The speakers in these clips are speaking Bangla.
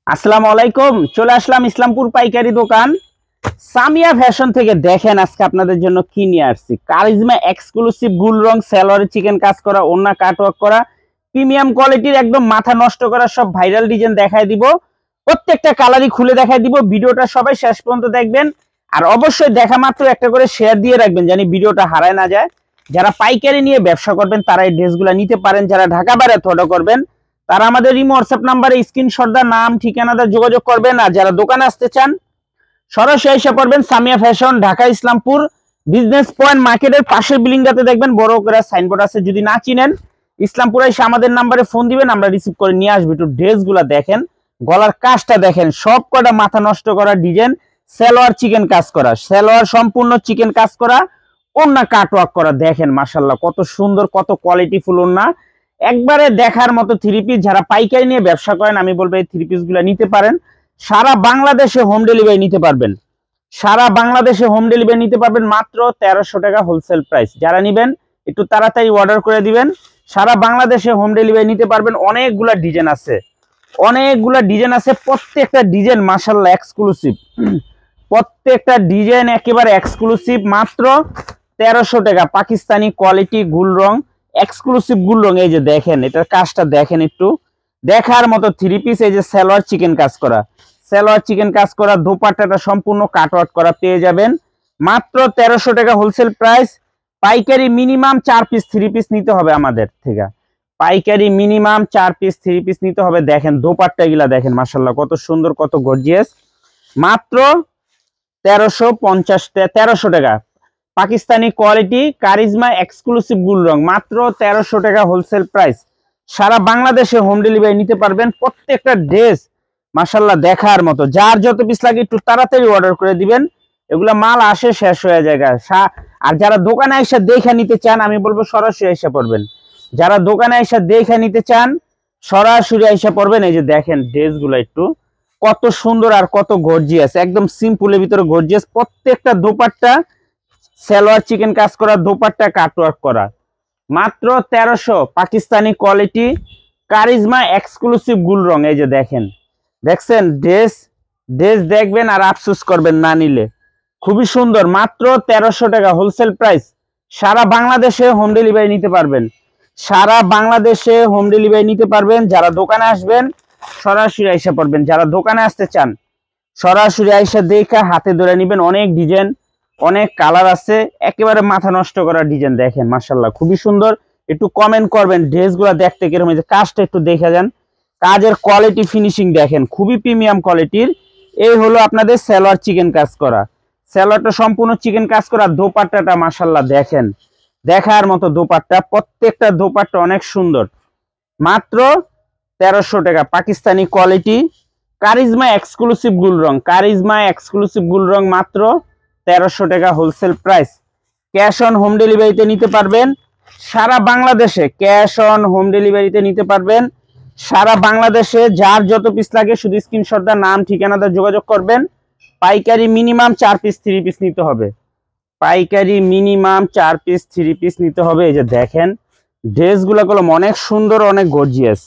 আসসালামু আলাইকুম। চলে আসলাম ইসলামপুর পাইকারি দোকান সামিয়া ফ্যাশন থেকে। দেখেন আজকে আপনাদের জন্য কি নিয়ে আসছি। কারিজমা এক্সক্লুসিভ গুল রং সালোয়ারে চিকেন কাজ করা, ওন্না কাটওয়ার্ক করা, প্রিমিয়াম কোয়ালিটির একদম মাথা নষ্ট করা সব ভাইরাল ডিজাইন দেখায় দিব। প্রত্যেকটা কালারই খুলে দেখায় দিব। ভিডিওটা সবাই শেষ পর্যন্ত দেখবেন, আর অবশ্যই দেখা মাত্র একটা করে শেয়ার দিয়ে রাখবেন জানি ভিডিওটা হারায় না যায়। যারা পাইকারি নিয়ে ব্যবসা করবেন তারা এই ড্রেসগুলো নিতে পারেন। যারা ঢাকা বাইরে অর্ডার করবেন তারা আমাদের ইমো হোয়াটসঅ্যাপ নাম্বারে স্ক্রিনশট দা নাম ঠিকানাটা যোগাযোগ করবেন। আর যারা দোকানে আসতে চান সরাসরি এসে পড়বেন Samia fashion, Dhaka Islampur business point মার্কেটের পাশের বিল্ডিংটাতে দেখবেন বড় করে সাইনবোর্ড আছে। যদি না চিনেন ইসলামপুরে এসে আমাদের নাম্বারে ফোন দিবেন, আমরা রিসিভ করে নিয়ে আসবো। একটু ড্রেসগুলা দেখেন, গলার কাজটা দেখেন, সব কটা মাথা নষ্ট করা ডিজাইন। সালোয়ার চিকেন কাজ করা, সালোয়ার সম্পূর্ণ চিকেন কাজ করা, ওন্না কাটওয়ার্ক করা। দেখেন মাশাআল্লাহ কত সুন্দর, কত কোয়ালিটিফুল ওন্না, একবারে দেখার মতো থ্রি পিস। যারা পাইকারি নিয়ে ব্যবসা করেন আমি বলবো এই থ্রি পিস গুলা নিতে পারেন। সারা বাংলাদেশে হোম ডেলিভারি নিতে পারবেন। সারা বাংলাদেশে হোম ডেলিভারি নিতে পারবেন মাত্র 1300 টাকা হোলসেল প্রাইস। যারা নিবেন একটু তাড়াতাড়ি অর্ডার করে দিবেন। সারা বাংলাদেশে হোম ডেলিভারি নিতে পারবেন। অনেকগুলা ডিজাইন আছে, অনেকগুলা ডিজাইন আছে। প্রত্যেকটা ডিজাইন মাশাআল্লাহ এক্সক্লুসিভ, প্রত্যেকটা ডিজাইন একেবারে এক্সক্লুসিভ। মাত্র 1300 টাকা পাকিস্তানি কোয়ালিটি গুল রং, এক্সক্লুসিভ গুল রং। এই যে দেখেন এটার কাজটা দেখেন, একটু দেখার মতো থ্রি পিস। এই যে সালোয়ার চিকেন কাজ করা, সালোয়ার চিকেন কাজ করা, দোপাট্টাটা সম্পূর্ণ কাটওয়ার্ক করা পেয়ে যাবেন মাত্র 1300 টাকা হোলসেল প্রাইস। পাইকারি মিনিমাম 4 পিস থ্রি পিস নিতে হবে আমাদের থেকে। পাইকারি মিনিমাম 4 পিস থ্রি পিস নিতে হবে। দেখেন দোপাট্টা গুলা দেখেন মাশাআল্লাহ কত সুন্দর, কত গর্জিয়াস। মাত্র 1300 টাকা পাকিস্তানি কোয়ালিটি কারিজমা এক্সক্লুসিভ গুল রং, মাত্র 1300 টাকা হোলসেল প্রাইস। সারা বাংলাদেশে হোম ডেলিভারি নিতে পারবেন। প্রত্যেকটা ড্রেস মাশাআল্লাহ দেখার মতো। যার যত পিস লাগে একটু তাড়াতাড়ি অর্ডার করে দিবেন, এগুলা মাল আসে শেষ হয়ে যায়। আর যারা দোকানে এসে দেখে নিতে চান আমি বলবো সরাসরি এসে পড়বেন। যারা দোকানে এসে দেখে নিতে চান সরাসরি এসে পড়বেন। এই যে দেখেন ড্রেসগুলো একটু কত সুন্দর আর কত গর্জিয়াস, একদম সিম্পলের ভিতরে গর্জিয়াস। প্রত্যেকটা দোপাট্টা সালোয়ার চিকেন কাজ করা, দোপাট্টা কাটওয়ার্ক করা, মাত্র 1300 পাকিস্তানি কোয়ালিটি কারিজমা এক্সক্লুসিভ গুল রং। এই যে দেখেন, দেখছেন ড্রেস, ড্রেস দেখবেন আর আফসোস করবেন না নিলে। খুবই সুন্দর, মাত্র 1300 টাকা হোলসেল প্রাইস। সারা বাংলাদেশে হোম ডেলিভারি নিতে পারবেন। সারা বাংলাদেশে হোম ডেলিভারি নিতে পারবেন। যারা দোকানে আসবেন সরাসরি আইসা পড়বেন। যারা দোকানে আসতে চান সরাসরি আইসা দেখে হাতে ধরে নেবেন। অনেক ডিজাইন, অনেক কালার আছে, একেবারে মাথা নষ্ট করা ডিজাইন। দেখেন মাশাআল্লাহ খুবই সুন্দর। একটু কমেন্ট করবেন ড্রেসগুলো দেখতে কিরকম হয়েছে, কাজটা একটু দেখে যান। কাজের কোয়ালিটি ফিনিশিং দেখেন, খুবই প্রিমিয়াম কোয়ালিটির। এই হলো আপনাদের সালোয়ার চিকেন কাজ করা, সালোয়ারটা সম্পূর্ণ চিকেন কাজ করা। দোপাট্টাটা মাশাআল্লাহ দেখেন, দেখার মতো দোপাট্টা। প্রত্যেকটা দোপাট্টা অনেক সুন্দর। মাত্র 1300 টাকা পাকিস্তানি কোয়ালিটি কারিজমা এক্সক্লুসিভ গুল রং, কারিজমা এক্সক্লুসিভ গুল রং, মাত্র 1300 টাকা wholesale price. Cash on home ডেলিভারিতে নিতে পারবেন সারা বাংলাদেশে। ক্যাশ অন হোম ডেলিভারিতে নিতে পারবেন সারা বাংলাদেশে। যার যত পিস লাগে শুধু স্ক্রিনশট দা নাম ঠিকানাটা যোগাযোগ করবেন। পাইকারি মিনিমাম 4 পিস থ্রি পিস নিতে হবে। পাইকারি মিনিমাম 4 পিস থ্রি পিস নিতে হবে। এই যে দেখেন ড্রেসগুলো কলম অনেক সুন্দর, অনেক গর্জিয়াস।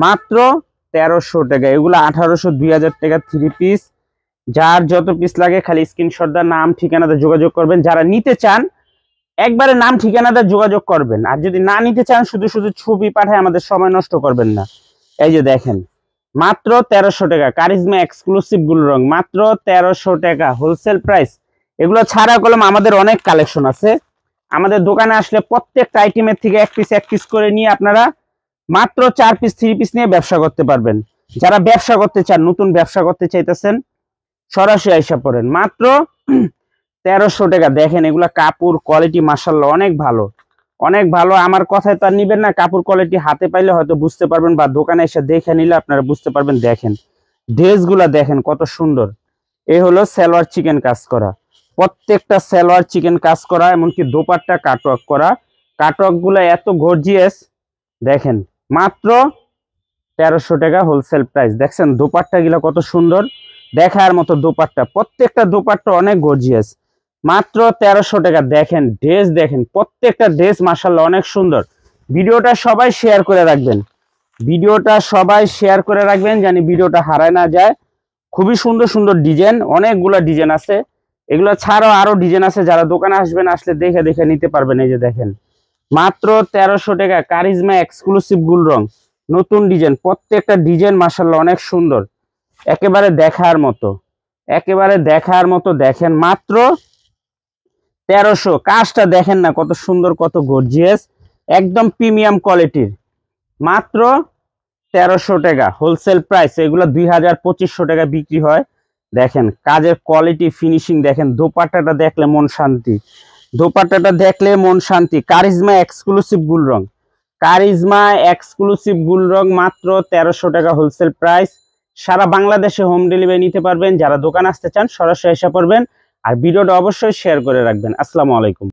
মাত্র 1300 টাকা, এগুলো 1800 2000 টাকা থ্রি পিস। যার যত পিস লাগে খালি স্ক্রিনশট দা নাম ঠিকানাতে যোগাযোগ করবেন। যারা নিতে চান একবারে নাম ঠিকানাতে যোগাযোগ করবেন, আর যদি না নিতে চান শুধু শুধু ছবি পাঠায় আমাদের সময় নষ্ট করবেন না। এই যে দেখেন মাত্র 1300 টাকা কারিজমা এক্সক্লুসিভ গুল রং, মাত্র 1300 টাকা হোলসেল প্রাইস। এগুলো ছাড়া কলম আমাদের অনেক কালেকশন আছে। আমাদের দোকানে আসলে প্রত্যেকটা আইটেমের থেকে এক পিস করে নিয়ে আপনারা মাত্র 4 পিস থ্রি পিস নিয়ে ব্যবসা করতে পারবেন। যারা ব্যবসা করতে চান, নতুন ব্যবসা করতে চাইতেছেন সরাসরি আইসা পড়েন। মাত্র 1300 টাকা। দেখেন এগুলা কাপড় কোয়ালিটি মাশাআল্লাহ অনেক ভালো, অনেক ভালো। আমার কথায় তো আর নিবেন না, কাপড় কোয়ালিটি হাতে পাইলে হয়তো বুঝতে পারবেন, বা দোকানে এসে দেখে নিলে আপনারা বুঝতে পারবেন। দেখেন ড্রেসগুলা দেখেন কত সুন্দর। এই হলো সালোয়ার চিকেন কাজ করা, প্রত্যেকটা সালোয়ার চিকেন কাজ করা, এমনকি দোপাট্টা কাটওয়ার্ক করা। কাটওয়ার্ক গুলা এত গর্জিয়াস দেখেন। মাত্র 1300 টাকা হোলসেল প্রাইস। দেখছেন দোপাট্টা গুলা কত সুন্দর, দেখার মতো দোপাট্টা। প্রত্যেকটা দোপাট্টা অনেক গর্জিয়াস। মাত্র 1300 টাকা। দেখেন ড্রেস, দেখেন প্রত্যেকটা ড্রেস মাশাআল্লাহ অনেক সুন্দর। ভিডিওটা সবাই শেয়ার করে রাখবেন। ভিডিওটা সবাই শেয়ার করে রাখবেন জানি ভিডিওটা হারায় না যায়। খুবই সুন্দর সুন্দর ডিজাইন, অনেকগুলো ডিজাইন আছে। এগুলো ছাড়াও আরো ডিজাইন আছে, যারা দোকানে আসবেন আসলে দেখে দেখে নিতে পারবেন। এই যে দেখেন মাত্র 1300 টাকা কারিজমা এক্সক্লুসিভ গুল রং, নতুন ডিজাইন। প্রত্যেকটা ডিজাইন মাশাআল্লাহ অনেক সুন্দর, একেবারে দেখার মতো, একেবারে দেখার মতো। দেখেন মাত্র 1300। কাজটা দেখেন না কত সুন্দর, কত গর্জিয়াস, একদম প্রিমিয়াম কোয়ালিটির। মাত্র 1300 টাকা হোলসেল প্রাইস। এগুলো 2000-2500 টাকা বিক্রি হয়। দেখেন কাজের কোয়ালিটি, ফিনিশিং দেখেন। দোপাট্টাটা দেখলে মন শান্তি, দোপাট্টাটা দেখলে মন শান্তি। কারিজমা এক্সক্লুসিভ গুল রং, কারিজমা এক্সক্লুসিভ গুল রং মাত্র 1300 টাকা হোলসেল প্রাইস। সারা বাংলাদেশে হোম ডেলিভারি নিতে পারবেন। যারা দোকান আসতে চান সরাসরি এসে পড়বেন। আর ভিডিওটা অবশ্যই শেয়ার করে রাখবেন। আসসালামু আলাইকুম।